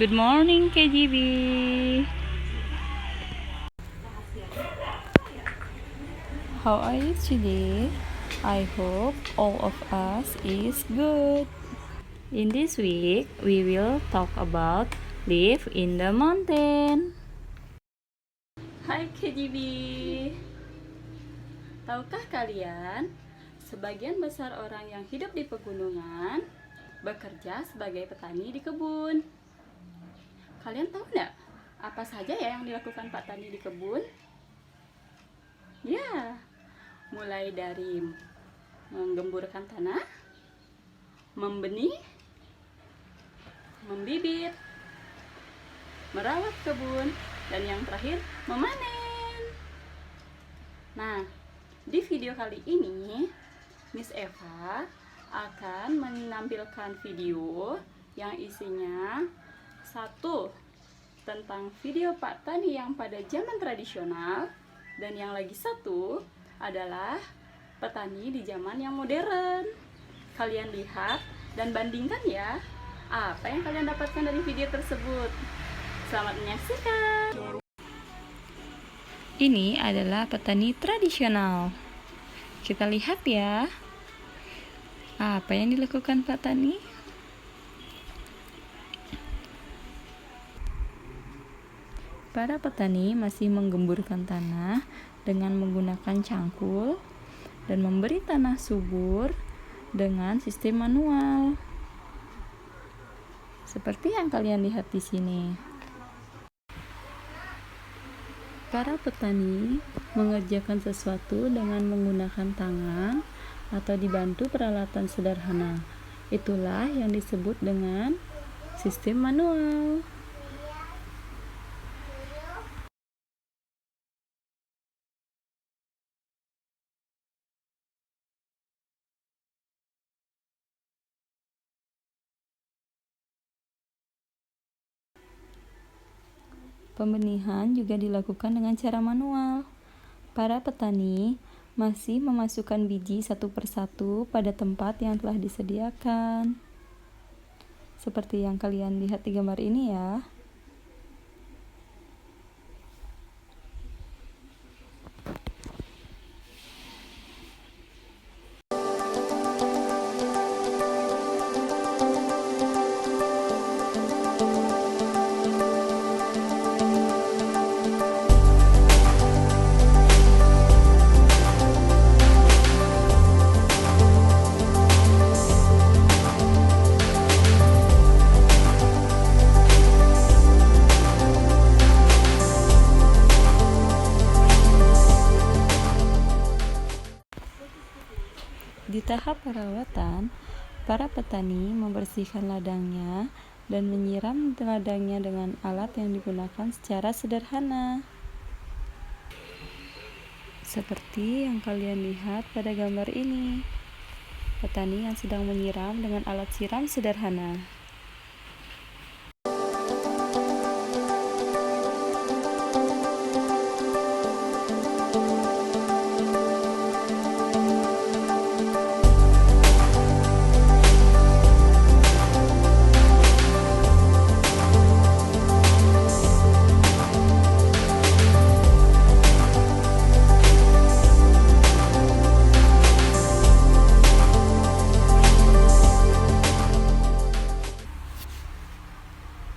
Good morning, KGB. How are you today? I hope all of us is good. In this week, we will talk about live in the mountain. Hai KGB. Tahukah kalian, sebagian besar orang yang hidup di pegunungan bekerja sebagai petani di kebun. Kalian tahu nggak apa saja ya yang dilakukan Pak Tani di kebun? Ya, mulai dari menggemburkan tanah, membenih, membibit, merawat kebun, dan yang terakhir memanen. Nah, di video kali ini Miss Eva akan menampilkan video yang isinya satu tentang video Pak Tani yang pada zaman tradisional, dan yang lagi satu adalah petani di zaman yang modern. Kalian lihat dan bandingkan ya, apa yang kalian dapatkan dari video tersebut. Selamat menyaksikan. Ini adalah petani tradisional. Kita lihat ya, apa yang dilakukan Pak Tani. Para petani masih menggemburkan tanah dengan menggunakan cangkul dan memberi tanah subur dengan sistem manual. Seperti yang kalian lihat di sini. Para petani mengerjakan sesuatu dengan menggunakan tangan atau dibantu peralatan sederhana. Itulah yang disebut dengan sistem manual. Pembenihan juga dilakukan dengan cara manual. Para petani masih memasukkan biji satu persatu pada tempat yang telah disediakan. Seperti yang kalian lihat di gambar ini ya. Di tahap perawatan, para petani membersihkan ladangnya dan menyiram ladangnya dengan alat yang digunakan secara sederhana. Seperti yang kalian lihat pada gambar ini. Petani yang sedang menyiram dengan alat siram sederhana.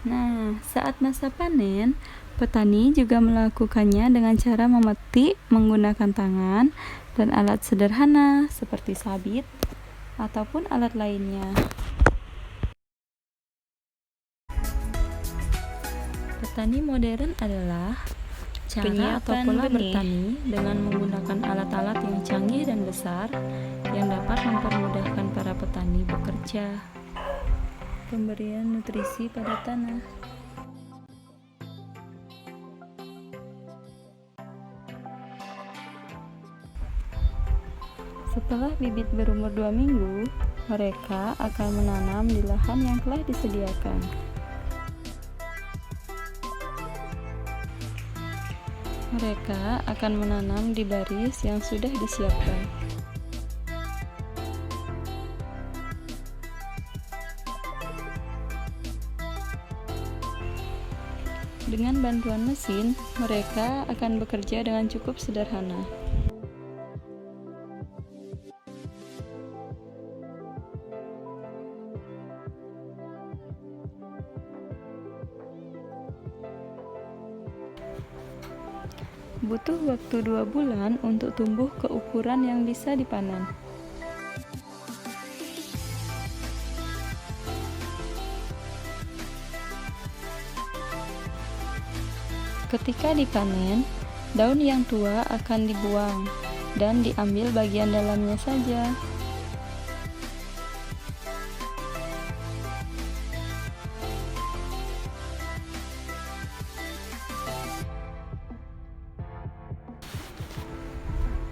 Nah, saat masa panen, petani juga melakukannya dengan cara memetik menggunakan tangan dan alat sederhana seperti sabit ataupun alat lainnya. Petani modern adalah cara atau pola bertani dengan menggunakan alat-alat yang canggih dan besar yang dapat mempermudahkan para petani bekerja. Pemberian nutrisi pada tanah. Setelah bibit berumur 2 minggu, mereka akan menanam di lahan yang telah disediakan. Mereka akan menanam di baris yang sudah disiapkan. Dengan bantuan mesin, mereka akan bekerja dengan cukup sederhana. Butuh waktu 2 bulan untuk tumbuh ke ukuran yang bisa dipanen. Ketika dipanen, daun yang tua akan dibuang dan diambil bagian dalamnya saja.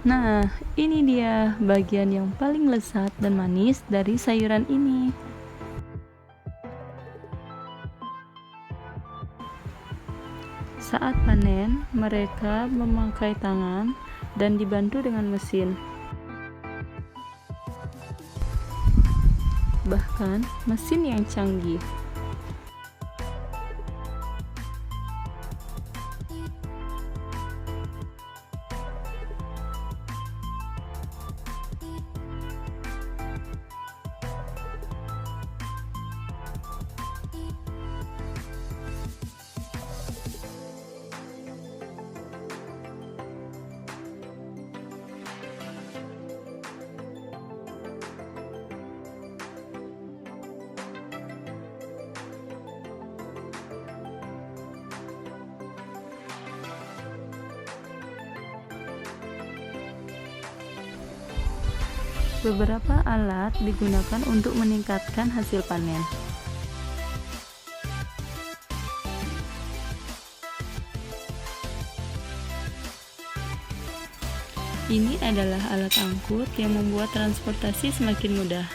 Nah, ini dia bagian yang paling lezat dan manis dari sayuran ini. Saat panen, mereka memakai tangan dan dibantu dengan mesin. Bahkan mesin yang canggih. Beberapa alat digunakan untuk meningkatkan hasil panen. Ini adalah alat angkut yang membuat transportasi semakin mudah.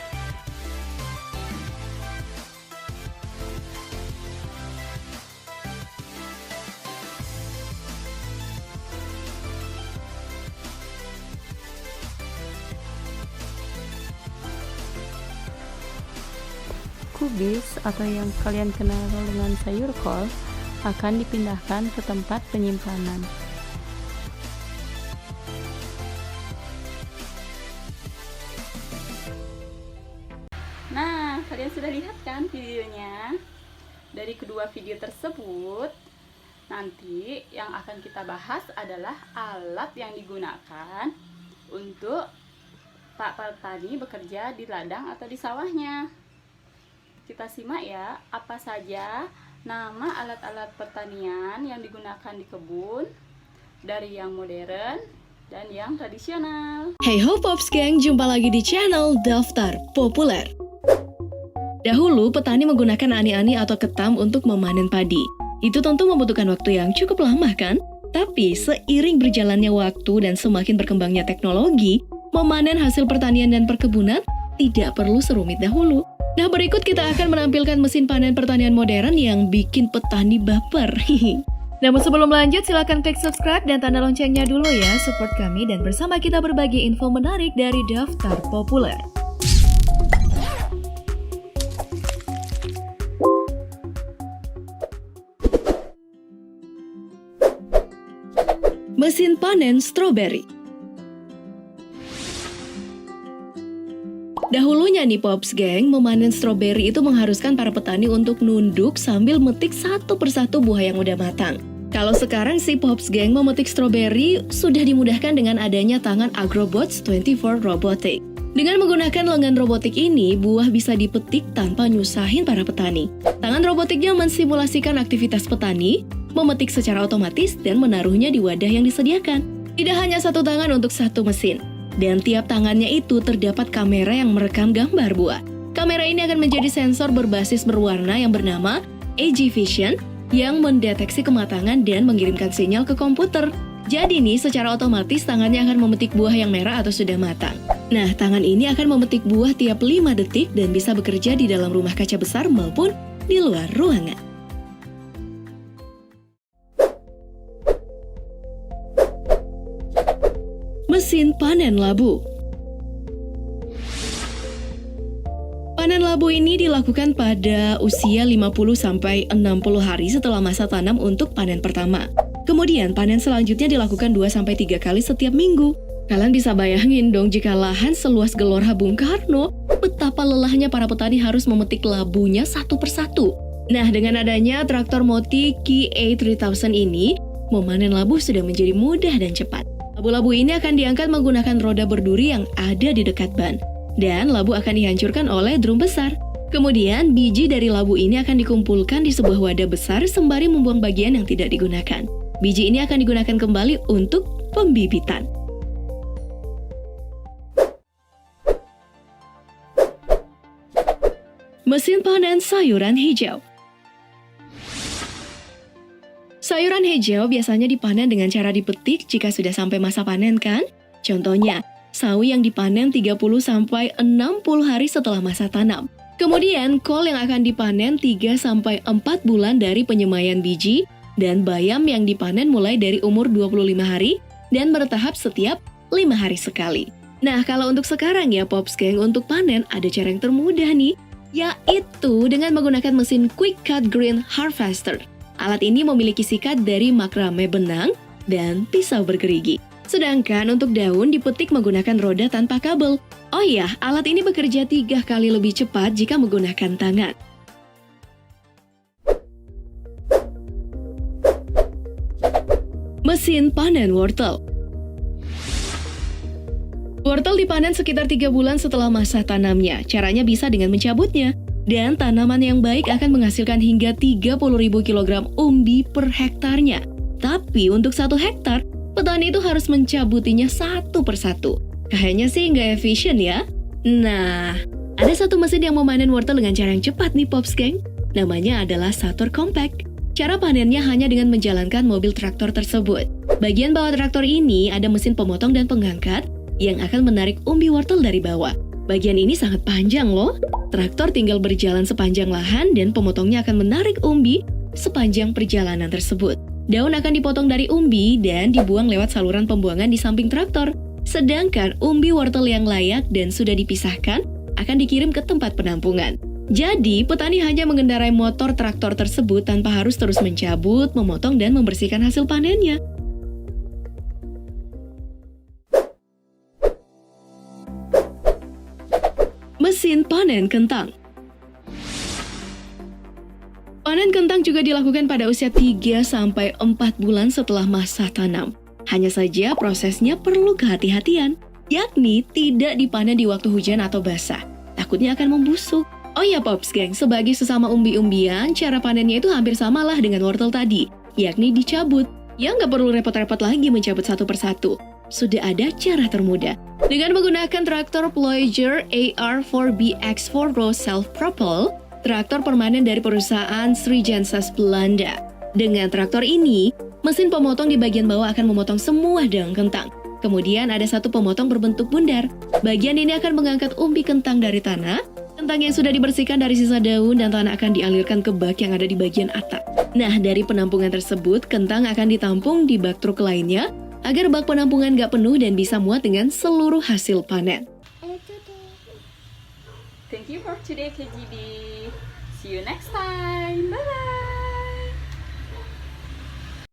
Kubis atau yang kalian kenal dengan sayur kol akan dipindahkan ke tempat penyimpanan. Nah, kalian sudah lihat kan videonya? Dari kedua video tersebut, nanti yang akan kita bahas adalah alat yang digunakan untuk Pak petani bekerja di ladang atau di sawahnya. Kita simak ya, apa saja nama alat-alat pertanian yang digunakan di kebun, dari yang modern dan yang tradisional. Hey ho Pops Gang, jumpa lagi di channel Daftar Populer. Dahulu, petani menggunakan ani-ani atau ketam untuk memanen padi. Itu tentu membutuhkan waktu yang cukup lama kan? Tapi seiring berjalannya waktu dan semakin berkembangnya teknologi, memanen hasil pertanian dan perkebunan tidak perlu serumit dahulu. Nah, berikut kita akan menampilkan mesin panen pertanian modern yang bikin petani baper. Namun sebelum lanjut, silakan klik subscribe dan tanda loncengnya dulu ya, support kami dan bersama kita berbagi info menarik dari Daftar Populer. Mesin panen stroberi. Dahulunya nih Pops Gang, memanen stroberi itu mengharuskan para petani untuk nunduk sambil metik satu persatu buah yang udah matang. Kalau sekarang sih Pops Gang, memetik stroberi sudah dimudahkan dengan adanya tangan Agrobots 24 Robotic. Dengan menggunakan lengan robotik ini, buah bisa dipetik tanpa nyusahin para petani. Tangan robotiknya mensimulasikan aktivitas petani, memetik secara otomatis dan menaruhnya di wadah yang disediakan. Tidak hanya satu tangan untuk satu mesin. Dan tiap tangannya itu terdapat kamera yang merekam gambar buah. Kamera ini akan menjadi sensor berbasis berwarna yang bernama AG Vision yang mendeteksi kematangan dan mengirimkan sinyal ke komputer. Jadi nih, secara otomatis tangannya akan memetik buah yang merah atau sudah matang. Nah, tangan ini akan memetik buah tiap 5 detik dan bisa bekerja di dalam rumah kaca besar maupun di luar ruangan. Mesin panen labu. Panen labu ini dilakukan pada usia 50-60 hari setelah masa tanam untuk panen pertama. Kemudian panen selanjutnya dilakukan 2-3 kali setiap minggu. Kalian bisa bayangin dong jika lahan seluas Gelora Bung Karno, betapa lelahnya para petani harus memetik labunya satu persatu. Nah, dengan adanya traktor Moti KA3000 ini, memanen labu sudah menjadi mudah dan cepat. Labu-labu ini akan diangkat menggunakan roda berduri yang ada di dekat ban. Dan labu akan dihancurkan oleh drum besar. Kemudian, biji dari labu ini akan dikumpulkan di sebuah wadah besar sembari membuang bagian yang tidak digunakan. Biji ini akan digunakan kembali untuk pembibitan. Mesin panen sayuran hijau. Sayuran hijau biasanya dipanen dengan cara dipetik jika sudah sampai masa panen kan? Contohnya, sawi yang dipanen 30-60 hari setelah masa tanam. Kemudian, kol yang akan dipanen 3-4 bulan dari penyemaian biji, dan bayam yang dipanen mulai dari umur 25 hari dan bertahap setiap 5 hari sekali. Nah, kalau untuk sekarang ya Pops Gang, untuk panen ada cara yang termudah nih, yaitu dengan menggunakan mesin Quick Cut Green Harvester. Alat ini memiliki sikat dari makrame benang dan pisau bergerigi. Sedangkan untuk daun dipetik menggunakan roda tanpa kabel. Oh iya, alat ini bekerja 3 kali lebih cepat jika menggunakan tangan. Mesin panen wortel. Wortel dipanen sekitar 3 bulan setelah masa tanamnya. Caranya bisa dengan mencabutnya. Dan tanaman yang baik akan menghasilkan hingga 30.000 kg umbi per hektarnya. Tapi untuk 1 hektar, petani itu harus mencabutinya satu persatu. Kayaknya sih nggak efisien ya. Nah, ada satu mesin yang memanen wortel dengan cara yang cepat nih Pops Gang. Namanya adalah Sator Compact. Cara panennya hanya dengan menjalankan mobil traktor tersebut. Bagian bawah traktor ini ada mesin pemotong dan pengangkat yang akan menarik umbi wortel dari bawah. Bagian ini sangat panjang loh. Traktor tinggal berjalan sepanjang lahan dan pemotongnya akan menarik umbi sepanjang perjalanan tersebut. Daun akan dipotong dari umbi dan dibuang lewat saluran pembuangan di samping traktor. Sedangkan umbi wortel yang layak dan sudah dipisahkan akan dikirim ke tempat penampungan. Jadi, petani hanya mengendarai motor traktor tersebut tanpa harus terus mencabut, memotong, dan membersihkan hasil panennya. Mesin panen kentang. Panen kentang juga dilakukan pada usia 3-4 bulan setelah masa tanam. Hanya saja prosesnya perlu kehati-hatian, yakni tidak dipanen di waktu hujan atau basah. Takutnya akan membusuk. Oh ya Pops Gang, sebagai sesama umbi-umbian, cara panennya itu hampir samalah dengan wortel tadi, yakni dicabut. Ya nggak perlu repot-repot lagi mencabut satu persatu. Sudah ada cara termudah. Dengan menggunakan traktor Ploeger AR4BX4 Row Self-Propel, traktor permanen dari perusahaan Sri Jansas Belanda. Dengan traktor ini, mesin pemotong di bagian bawah akan memotong semua daun kentang. Kemudian ada satu pemotong berbentuk bundar. Bagian ini akan mengangkat umbi kentang dari tanah. Kentang yang sudah dibersihkan dari sisa daun dan tanah akan dialirkan ke bak yang ada di bagian atap. Nah, dari penampungan tersebut, kentang akan ditampung di bak truk lainnya agar bak penampungan nggak penuh dan bisa muat dengan seluruh hasil panen. Thank you for today KGB. See you next time. Bye-bye.